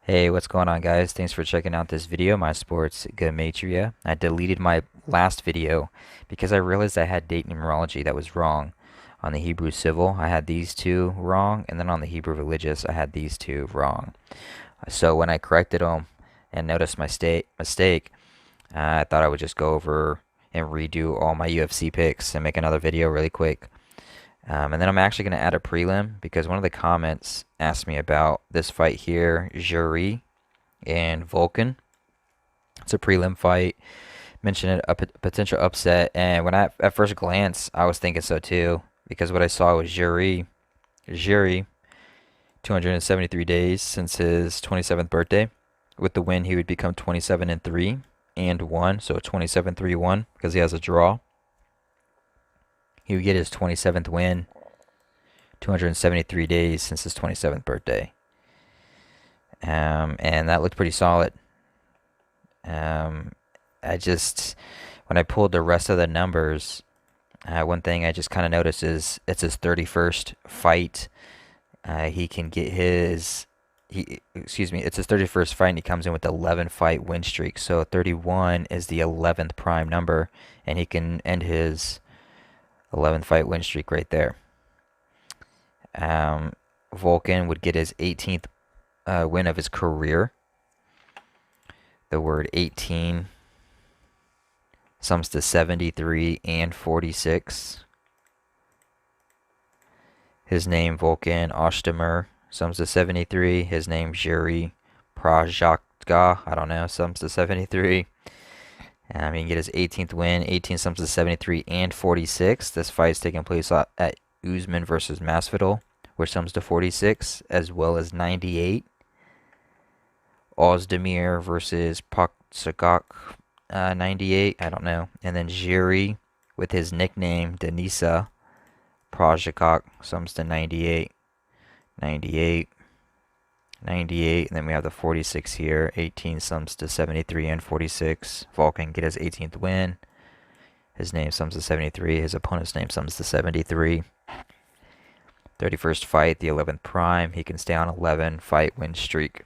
Hey, what's going on, guys? Thanks for checking out this video, my sports Gematria. I deleted my last video because I realized I had date numerology that was wrong. On the Hebrew civil, I had these two wrong, and then on the Hebrew religious, I had these two wrong. So when I corrected them and noticed my mistake, I thought I would just go over and redo all my UFC picks and make another video really quick. And then I'm actually going to add a prelim because one of the comments asked me about this fight here, Jury and Vulcan. It's a prelim fight. Mentioned a potential upset, and when I at first glance, I was thinking so too because what I saw was Jury, 273 days since his 27th birthday. With the win, he would become 27 and 3 and 1, so 27-3-1 because he has a draw. He would get his 27th win, 273 days since his 27th birthday. And that looked pretty solid. Um, I just, when I pulled the rest of the numbers, one thing I just kind of noticed is it's his 31st fight. He can get excuse me, it's his 31st fight and he comes in with 11 fight win streak. So 31 is the 11th prime number and he can end his 11th fight win streak right there. Vulcan would get his 18th win of his career. The word 18 sums to 73 and 46. His name Vulcan Oshtamer sums to 73. His name Juri Prajakta, I don't know, sums to 73. He can get his 18th win. 18 sums to 73 and 46. This fight is taking place at Usman versus Masvidal, which sums to 46, as well as 98. Ozdemir versus Paksagak, 98. I don't know. And then Jiri with his nickname Denisa Prajakak sums to 98. 98. 98. And then we have the 46 here. 18 sums to 73 and 46. Vulcan get his 18th win. His name sums to 73. His opponent's name sums to 73. 31st fight, the 11th prime. He can stay on 11 fight win streak.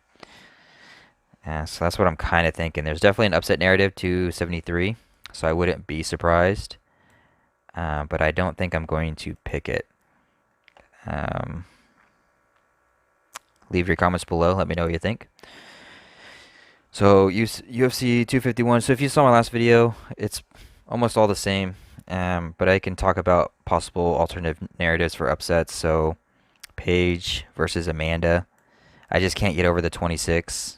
So that's what I'm kind of thinking. There's definitely an upset narrative to 73, so I wouldn't be surprised. But I don't think I'm going to pick it. Leave your comments below. Let me know what you think. So UFC 251. So if you saw my last video, it's almost all the same. But I can talk about possible alternative narratives for upsets. So Paige versus Amanda. I just can't get over the 26.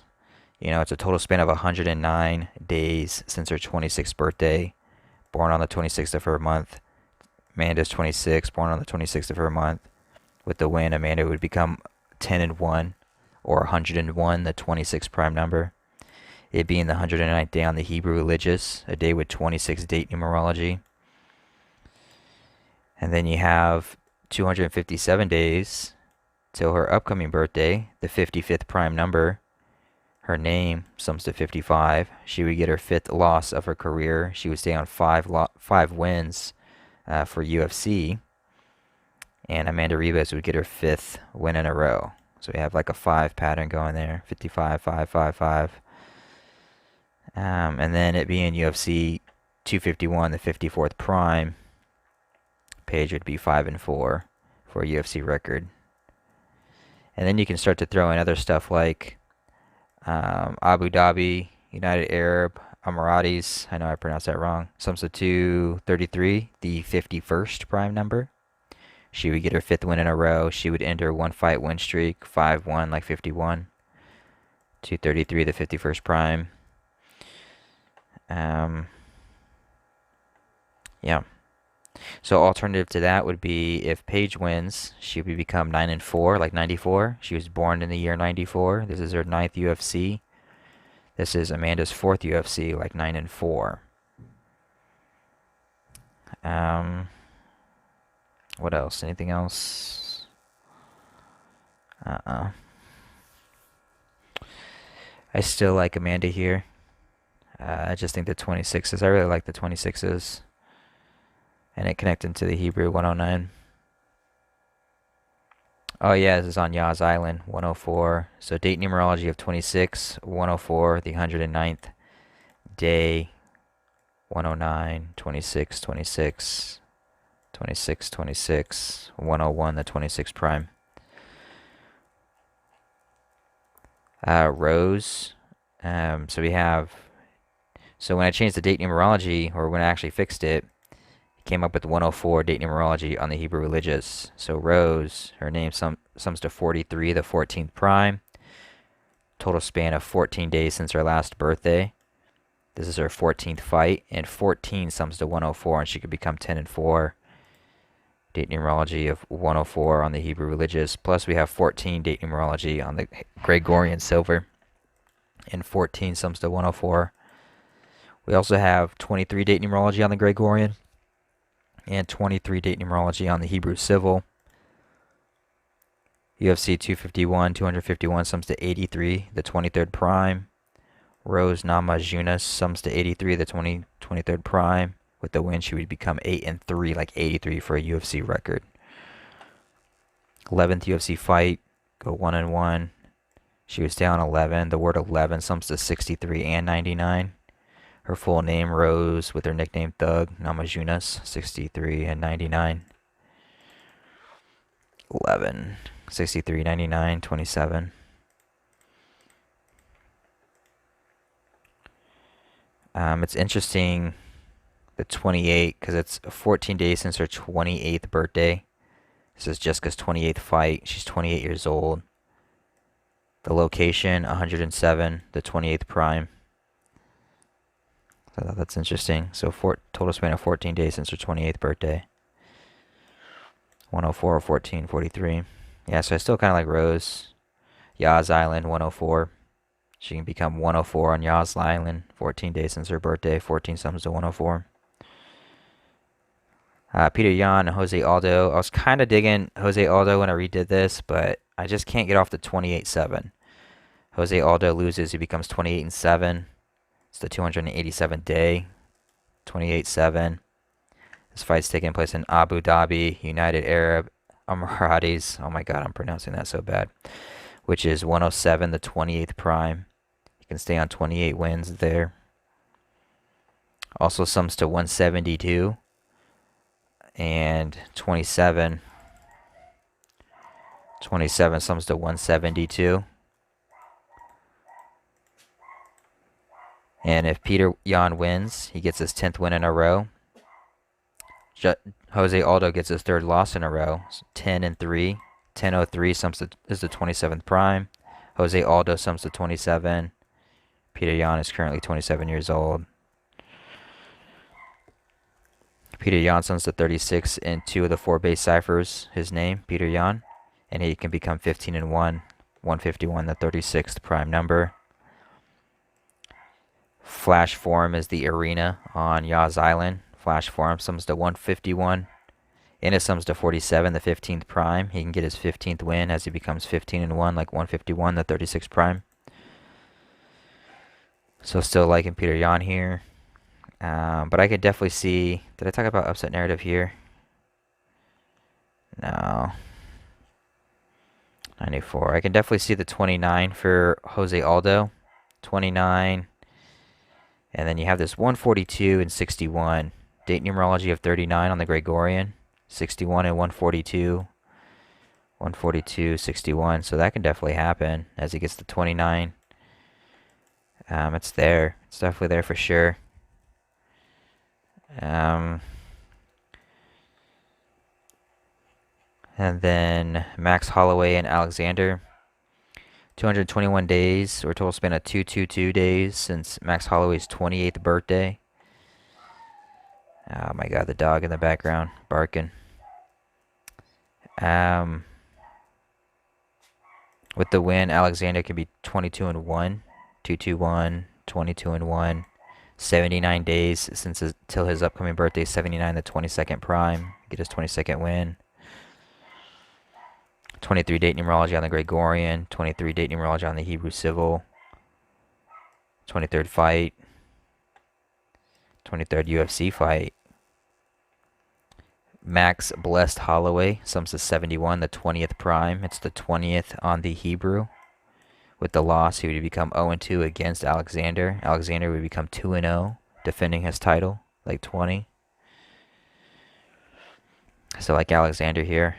You know, it's a total span of 109 days since her 26th birthday. Born on the 26th of her month. Amanda's 26, born on the 26th of her month. With the win, Amanda would become 10 and 1 or 101, the 26th prime number. It being the 109th day on the Hebrew religious, a day with 26 date numerology. And then you have 257 days till her upcoming birthday, the 55th prime number. Her name sums to 55. She would get her 5th loss of her career. She would stay on five wins for UFC. And Amanda Ribas would get her 5th win in a row. So we have like a 5 pattern going there. 55, 5, 5, 5. And then it being UFC 251, the 54th prime, Paige would be 5 and 4 for a UFC record. And then you can start to throw in other stuff like Abu Dhabi, United Arab Emiratis. I know I pronounced that wrong. Sums to 233, the 51st prime number. She would get her 5th win in a row. She would end her 1 fight win streak, 5-1 like 51. 233, the 51st prime. Yeah. So alternative to that would be if Paige wins, she would become 9 and 4 like 94. She was born in the year 94. This is her 9th UFC. This is Amanda's 4th UFC, like 9 and 4. What else? Anything else? I still like Amanda here. I just think the 26s. I really like the 26s. And it connected to the Hebrew 109. Oh yeah, this is on Yas Island, 104. So date numerology of 26, 104, the 109th day, 109, 26, 26, 26, 26, 101, the 26 prime. Rows. So we have. So when I changed the date numerology, or when I actually fixed it, it came up with 104 date numerology on the Hebrew religious. So Rose, her name sums to 43, the 14th prime. Total span of 14 days since her last birthday. This is her 14th fight, and 14 sums to 104, and she could become 10 and 4. Date numerology of 104 on the Hebrew religious. Plus, we have 14 date numerology on the Gregorian silver, and 14 sums to 104. We also have 23 date numerology on the Gregorian, and 23 date numerology on the Hebrew civil. UFC 251, 251 sums to 83, the 23rd prime. Rose Namajunas sums to 83, the 23rd prime. With the win, she would become 8 and 3, like 83 for a UFC record. 11th UFC fight, go 1 and 1. She was down 11. The word 11 sums to 63 and 99. Her full name, Rose, with her nickname Thug Namajunas, 63 and 99. 11, 63, 99, 27. It's interesting, the 28, because it's 14 days since her 28th birthday. This is Jessica's 28th fight. She's 28 years old. The location, 107, the 28th prime. So that's interesting. So total span of 14 days since her 28th birthday. 104, 14, 43. Yeah, so I still kind of like Rose. Yas Island, 104. She can become 104 on Yas Island. 14 days since her birthday. 14 sums to 104. Peter Yan and Jose Aldo. I was kind of digging Jose Aldo when I redid this, but I just can't get off the 28-7. Jose Aldo loses, he becomes 28 and 7. It's the 287th day. 28-7. This fight's taking place in Abu Dhabi, United Arab Emirates. Oh my God, I'm pronouncing that so bad. Which is 107, the 28th prime. You can stay on 28 wins there. Also sums to 172 and 27. 27 sums to 172. And if Peter Yan wins, he gets his 10th win in a row. Jose Aldo gets his third loss in a row. 10 and 3. 10:03 is the 27th prime. Jose Aldo sums to 27. Peter Yan is currently 27 years old. Peter Yan sums to 36 in 2 of the 4 base ciphers. His name, Peter Yan. And he can become 15 and 1. 151, the 36th prime number. Flash form is the arena on Yas Island. Flash form sums to 151. And it sums to 47, the 15th prime. He can get his 15th win as he becomes 15 and 1, like 151, the 36th prime. So still liking Peter Yan here. But I could definitely see. Did I talk about upset narrative here? No. 94. I can definitely see the 29 for Jose Aldo. 29. And then you have this 142 and 61. Date numerology of 39 on the Gregorian. 61 and 142. 142, 61. So that can definitely happen as he gets to 29. It's there. It's definitely there for sure. And then Max Holloway and Alexander. 221 days, or total span of 222 days since Max Holloway's 28th birthday. Oh my God, the dog in the background barking. With the win, Alexander can be 22 and 1, 221, 22 and 1. 79 days since till his upcoming birthday, 79, the 22nd prime. Get his 22nd win. 23 date numerology on the Gregorian. 23 date numerology on the Hebrew civil. 23rd fight. 23rd UFC fight. Max Blessed Holloway sums to 71, the 20th prime. It's the 20th on the Hebrew. With the loss, he would become 0-2 against Alexander. Alexander would become 2-0, defending his title, like 20. So like Alexander here.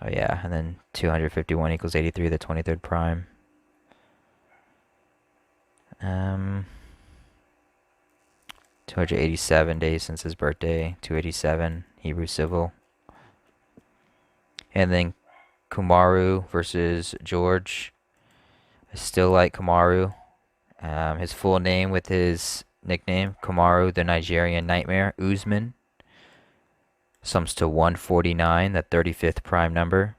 Oh yeah, and then 251 equals 83, the 23rd prime. 287 days since his birthday. 287 Hebrew Civil. And then Kamaru versus George. I still like Kamaru. His full name with his nickname, Kamaru the Nigerian Nightmare, Usman. Sums to 149, the 35th prime number.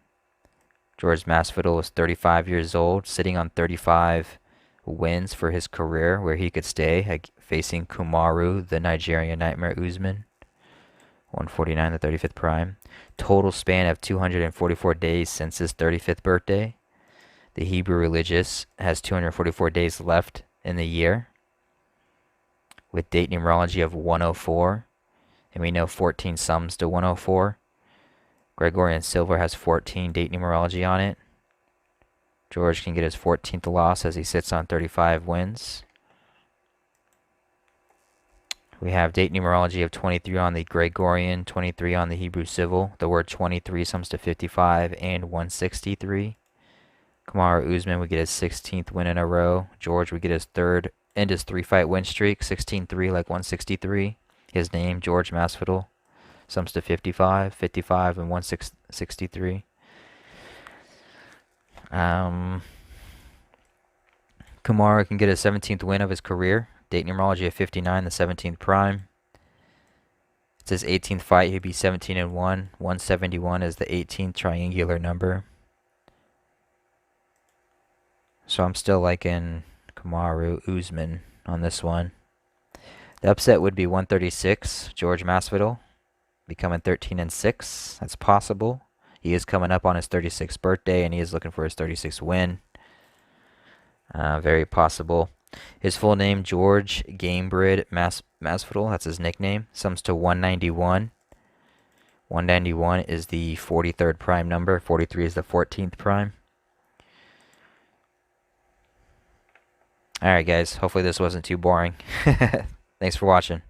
George Masvidal was 35 years old, sitting on 35 wins for his career, where he could stay, facing Kamaru, the Nigerian Nightmare Usman. 149, the 35th prime. Total span of 244 days since his 35th birthday. The Hebrew religious has 244 days left in the year, with date numerology of 104. And we know 14 sums to 104. Gregorian silver has 14 date numerology on it. George can get his 14th loss as he sits on 35 wins. We have date numerology of 23 on the Gregorian, 23 on the Hebrew civil. The word 23 sums to 55 and 163. Kamaru Usman would get his 16th win in a row. George would get his third and his 3-fight win streak, 16-3 like 163. His name, George Masvidal, sums to 55, 55, and 163. Kamaru can get his 17th win of his career. Date numerology of 59, the 17th prime. It's his 18th fight. He'd be 17-1. 171 is the 18th triangular number. So I'm still liking Kamaru Usman on this one. The upset would be 136, George Masvidal, becoming 13-6. That's possible. He is coming up on his 36th birthday, and he is looking for his 36th win. Very possible. His full name, George Gamebred Masvidal, that's his nickname, sums to 191. 191 is the 43rd prime number. 43 is the 14th prime. Alright guys, hopefully this wasn't too boring. Thanks for watching.